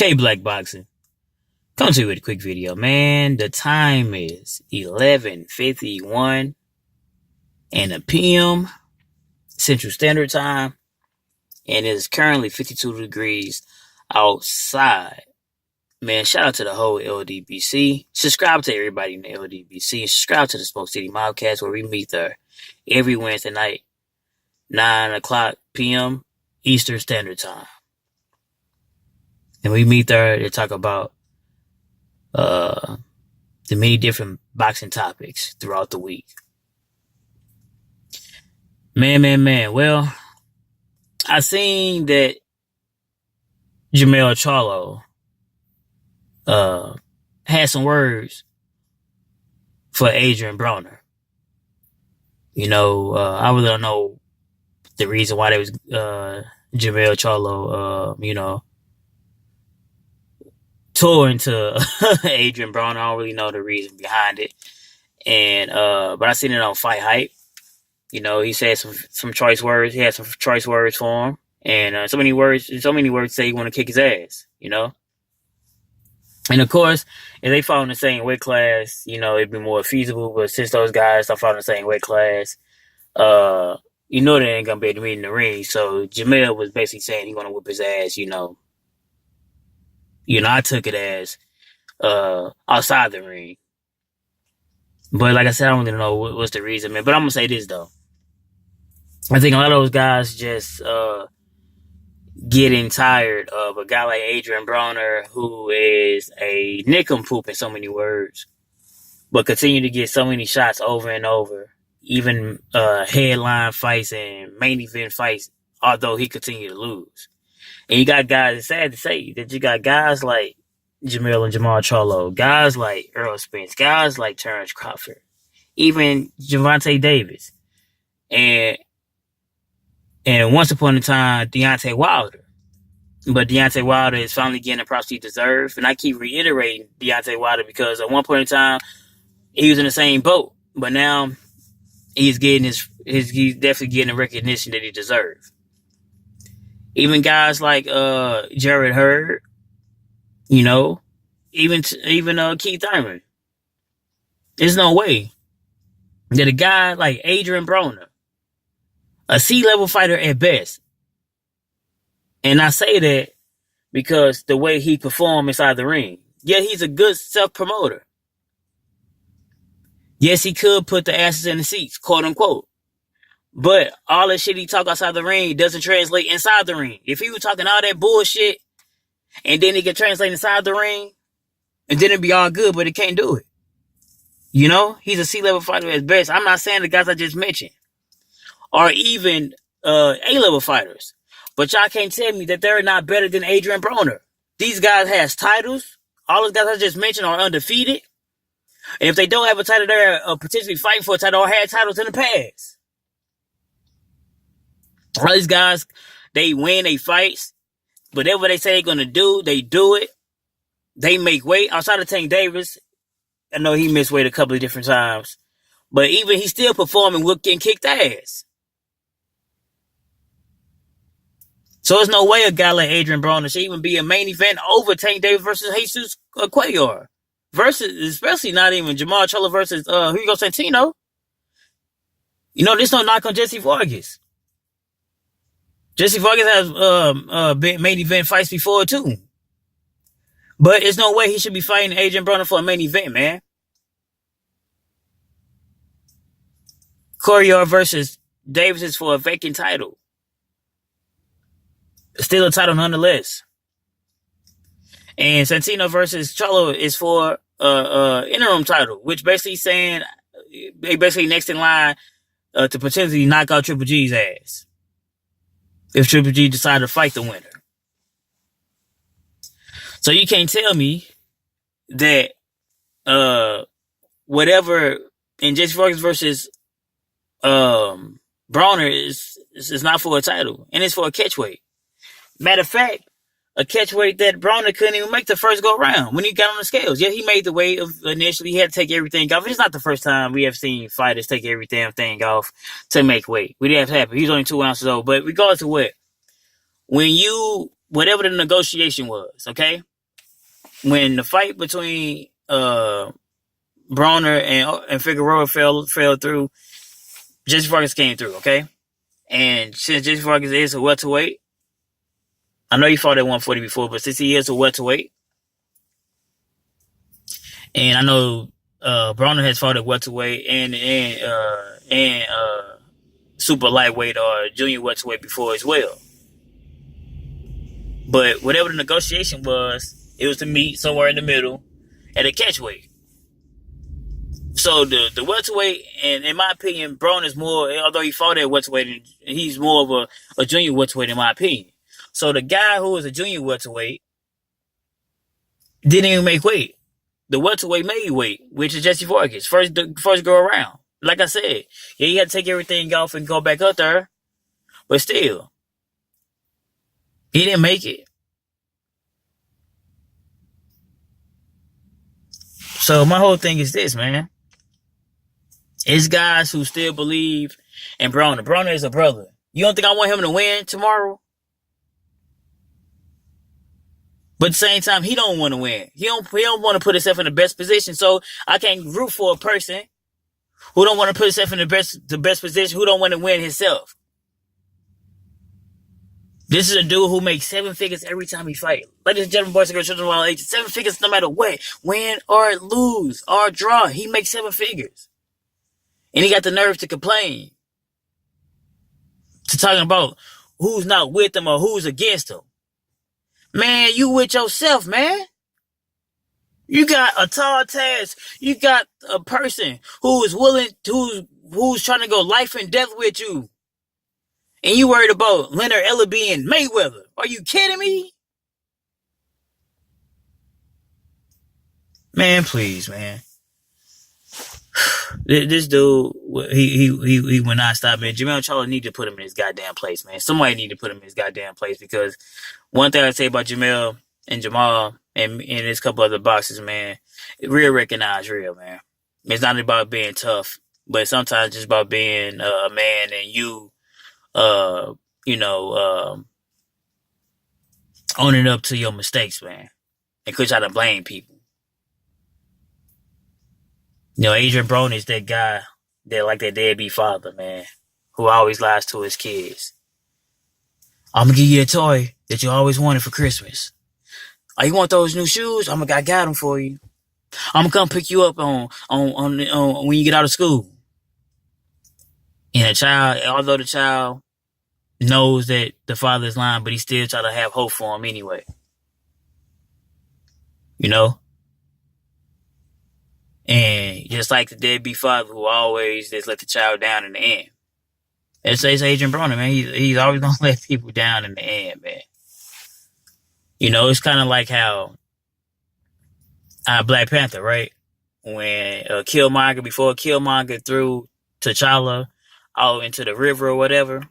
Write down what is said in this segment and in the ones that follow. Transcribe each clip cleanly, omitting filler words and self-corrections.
K Black Boxing. Come to you with a quick video, man. The time is 11:51 p.m. Central Standard Time, and it is currently 52 degrees outside. Man, shout out to the whole LDBC. Subscribe to everybody in the LDBC. Subscribe to the Smoke City Mobcast, where we meet there every Wednesday night, 9 o'clock p.m. Eastern Standard Time. And we meet there to talk about the many different boxing topics throughout the week. Man. Well, I seen that Jermell Charlo had some words for Adrien Broner. I really don't know the reason why they was Jermell Charlo, touring to Adrien Broner. I don't really know the reason behind it. And but I seen it on Fight Hype. He said some choice words. He had some choice words for him. And so many words say he want to kick his ass, And of course, if they fall in the same weight class, it'd be more feasible. But since those guys don't fall in the same weight class, they ain't gonna be able to meet in the ring. So Jermell was basically saying he gonna whip his ass, I took it as outside the ring. But like I said, I don't really know what's the reason, man. But I'm gonna say this though. I think a lot of those guys just getting tired of a guy like Adrien Broner, who is a nincompoop in so many words, but continue to get so many shots over and over, even headline fights and main event fights, although he continued to lose. And you got guys, it's sad to say, that you got guys like Jermell and Jamal Charlo, guys like Earl Spence, guys like Terrence Crawford, even Gervonta Davis, and once upon a time, Deontay Wilder. But Deontay Wilder is finally getting the props he deserves. And I keep reiterating Deontay Wilder because at one point in time, he was in the same boat. But now he's getting he's definitely getting the recognition that he deserves. Even guys like Jarrett Hurd, even Keith Thurman. There's no way that a guy like Adrien Broner, a C-level fighter at best. And I say that because the way he performed inside the ring. Yeah, he's a good self-promoter. Yes, he could put the asses in the seats, quote unquote. But all the shit he talk outside the ring doesn't translate inside the ring. If he was talking all that bullshit and then it can translate inside the ring, and then it'd be all good, but it can't do it. He's a C-level fighter at best. I'm not saying the guys I just mentioned or even A-level fighters. But y'all can't tell me that they're not better than Adrien Broner. These guys has titles. All those guys I just mentioned are undefeated. And if they don't have a title, they're potentially fighting for a title or had titles in the past. All these guys, they win they fights. Whatever they say they're going to do, they do it. They make weight. Outside of Tank Davis, I know he missed weight a couple of different times. But even he's still performing, getting kicked ass. So there's no way a guy like Adrien Broner should even be a main event over Tank Davis versus Jesus Cuellar. Especially not even Jamal Charlo versus Hugo Santino. There's no knock on Jesse Vargas. Jesse Vargas has main event fights before too. But there's no way he should be fighting Adrien Broner for a main event, man. Cuellar versus Davis is for a vacant title. Still a title nonetheless. And Santino versus Charlo is for interim title, which basically saying they basically next in line to potentially knock out Triple G's ass if Triple G decide to fight the winner. So you can't tell me that whatever in Jesse Vargas versus Broner is not for a title, and it's for a catchweight. Matter of fact, a catchweight that Broner couldn't even make the first go round when he got on the scales. Yeah, he made the weight of initially. He had to take everything off. It's not the first time we have seen fighters take every damn thing off to make weight. We didn't have to happen. He's only 2 ounces old. But regardless of whatever the negotiation was, okay? when the fight between Broner and Figueroa fell through, Jesse Vargas came through, okay? And since Jesse Vargas is a welterweight, I know he fought at 140 before, but since he is a welterweight, and I know Broner has fought at welterweight and super lightweight or junior welterweight before as well. But whatever the negotiation was, it was to meet somewhere in the middle at a catchweight. So the welterweight, and in my opinion, Broner is more, although he fought at welterweight, he's more of a junior welterweight in my opinion. So the guy who was a junior welterweight didn't even make weight. The welterweight made weight, which is Jesse Vargas, first go around. Like I said, yeah, he had to take everything off and go back up there, but still, he didn't make it. So my whole thing is this, man. It's guys who still believe in Broner. Broner is a brother. You don't think I want him to win tomorrow? But at the same time, he don't want to win. He don't want to put himself in the best position. So I can't root for a person who don't want to put himself in the best position, who don't want to win himself. This is a dude who makes 7 figures every time he fights. Ladies and gentlemen, boys and girls, children of all ages, 7 figures no matter what. Win or lose or draw, he makes 7 figures. And he got the nerve to complain. To talking about who's not with him or who's against him. Man, you with yourself, man. You got a tall task. You got a person who is willing, who's trying to go life and death with you. And you worried about Leonard Ellaby and Mayweather. Are you kidding me? Man, please, man. This dude, he will not stop, man. Jermell Charlo need to put him in his goddamn place, man. Somebody need to put him in his goddamn place, because one thing I say about Jermell and Jamal and there's a couple other boxers, man, real recognize real, man. It's not about being tough, but sometimes it's just about being a man and owning up to your mistakes, man, and quit trying to blame people. You know, Adrien Broner is that guy that like that deadbeat father, man, who always lies to his kids. I'm gonna give you a toy that you always wanted for Christmas. Oh, you want those new shoes? I got them for you. I'm gonna come pick you up on when you get out of school. And a child, although the child knows that the father is lying, but he still try to have hope for him anyway. You know? And just like the deadbeat father who always just let the child down in the end. It's Adrien Broner, man. He's always gonna let people down in the end, man. You know, it's kind of like how Black Panther, right? When before Killmonger threw T'Challa out into the river or whatever,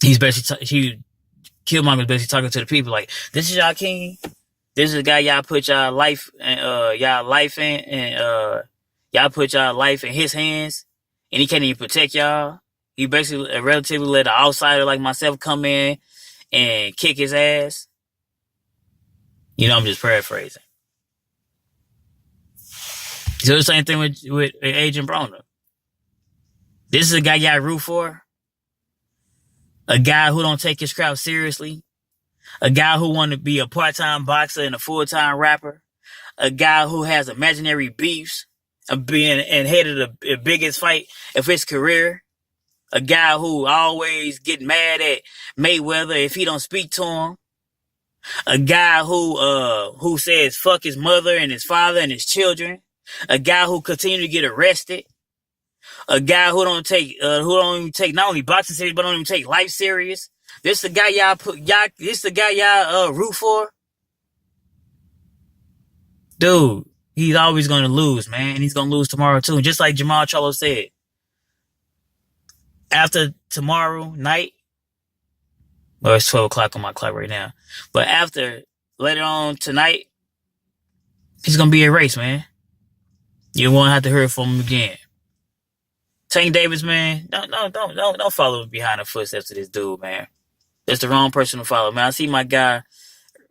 Killmonger was basically talking to the people like, "This is y'all king. This is the guy y'all put y'all life in, y'all put y'all life in his hands, and he can't even protect y'all. He basically relatively let an outsider like myself come in and kick his ass." You know, I'm just paraphrasing. So the same thing with Adrien Broner. This is a guy y'all root for. A guy who don't take his craft seriously. A guy who want to be a part-time boxer and a full-time rapper. A guy who has imaginary beefs of being and head of the biggest fight of his career. A guy who always get mad at Mayweather if he don't speak to him. A guy who says fuck his mother and his father and his children. A guy who continue to get arrested. A guy who don't even take not only boxing serious, but don't even take life serious. This the guy y'all root for? Dude, he's always gonna lose, man. And he's gonna lose tomorrow too. Just like Jermell Charlo said. After tomorrow night, well, it's 12 o'clock on my clock right now. But after later on tonight, he's gonna be erased, man. You won't have to hear from him again. Tank Davis, man, don't follow behind the footsteps of this dude, man. That's the wrong person to follow, man. I see my guy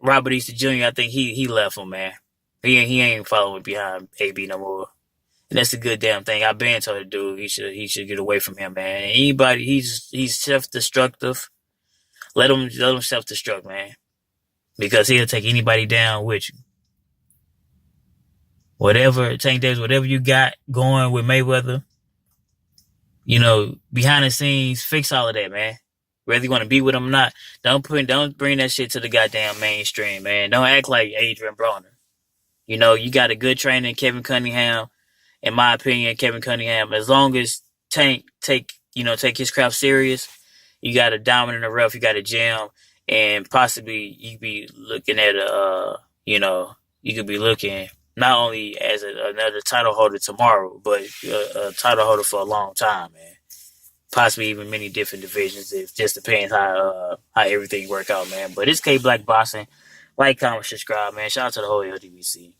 Robert Easter Jr., I think he left him, man. He ain't following behind AB no more. And that's a good damn thing. I've been told the dude he should get away from him, man. And anybody he's self destructive. Let him self destruct, man. Because he'll take anybody down with you. Whatever Tank Davis, whatever you got going with Mayweather, you know, behind the scenes, fix all of that, man. Whether you want to be with him or not, don't bring that shit to the goddamn mainstream, man. Don't act like Adrien Broner. You know, you got a good trainer in Kevin Cunningham. In my opinion, Kevin Cunningham, as long as Tank take his craft serious, you got a diamond in the rough, you got a gem, and possibly you be looking at you could be looking not only as another title holder tomorrow, but a title holder for a long time, man. Possibly even many different divisions. It just depends how everything work out, man. But it's K Black Boxing. Like, comment, subscribe, man. Shout out to the whole LDBC.